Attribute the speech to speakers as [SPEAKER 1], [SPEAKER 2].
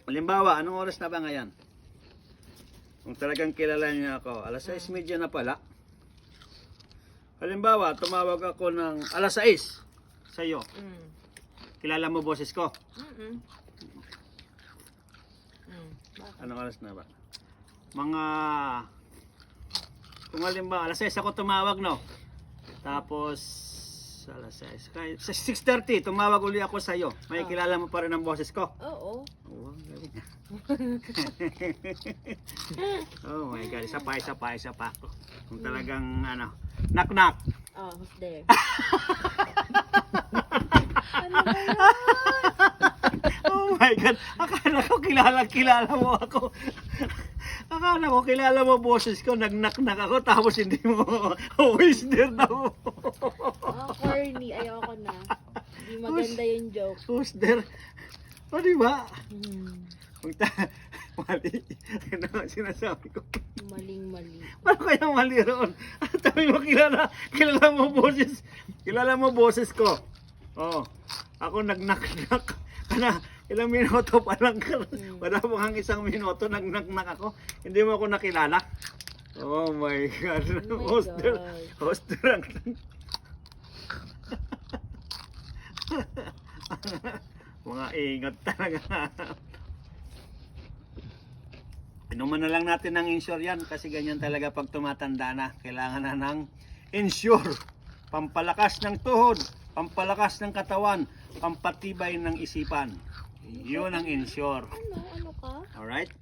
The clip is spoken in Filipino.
[SPEAKER 1] Halimbawa, anong oras na ba ngayon? Kung talagang kilala niya ako, alas 6:30 na pala. Halimbawa, tumawag ako ng alas 6 sa iyo. Kilala mo boses ko? Anong oras na ba? Mga... Kung halimbawa, alas 6 ako tumawag, no? Tapos, alas 6. Sa 6:30, tumawag uli ako sa iyo. May kilala mo pa rin ang boses ko?
[SPEAKER 2] Oo.
[SPEAKER 1] Oh, ang galing. Oh my God, isa pa. Kung talagang, ano, knock.
[SPEAKER 2] Oh, who's there?
[SPEAKER 1] Oh my God, akala ko kilala mo ako. Akala ko kilala mo boses ko, nag-knock ako, tapos hindi mo, always there daw.
[SPEAKER 2] Corny. Ayoko na. Hindi maganda yung joke.
[SPEAKER 1] Who's there? O, diba?
[SPEAKER 2] Hmm.
[SPEAKER 1] Mali. Ano ang sinasabi ko?
[SPEAKER 2] Maling-mali.
[SPEAKER 1] Paano kaya mali roon? Sabi mo, kilala mo boses. Kilala mo boses ko. Oo. Ako nag-knock. Kana, ilang minuto pa lang. Wala mo kang isang minuto, nag-knock ako. Hindi mo ako nakilala. Oh my God.
[SPEAKER 2] Oh my
[SPEAKER 1] Hoster.
[SPEAKER 2] God.
[SPEAKER 1] Hoster ang... Mga ingat talaga. Inuman na lang natin ng insure yan kasi ganyan talaga pag tumatanda na. Kailangan na ng insure. Pampalakas ng tuhod, pampalakas ng katawan, pampatibay ng isipan. Yun ang insure.
[SPEAKER 2] Ano ka?
[SPEAKER 1] Alright?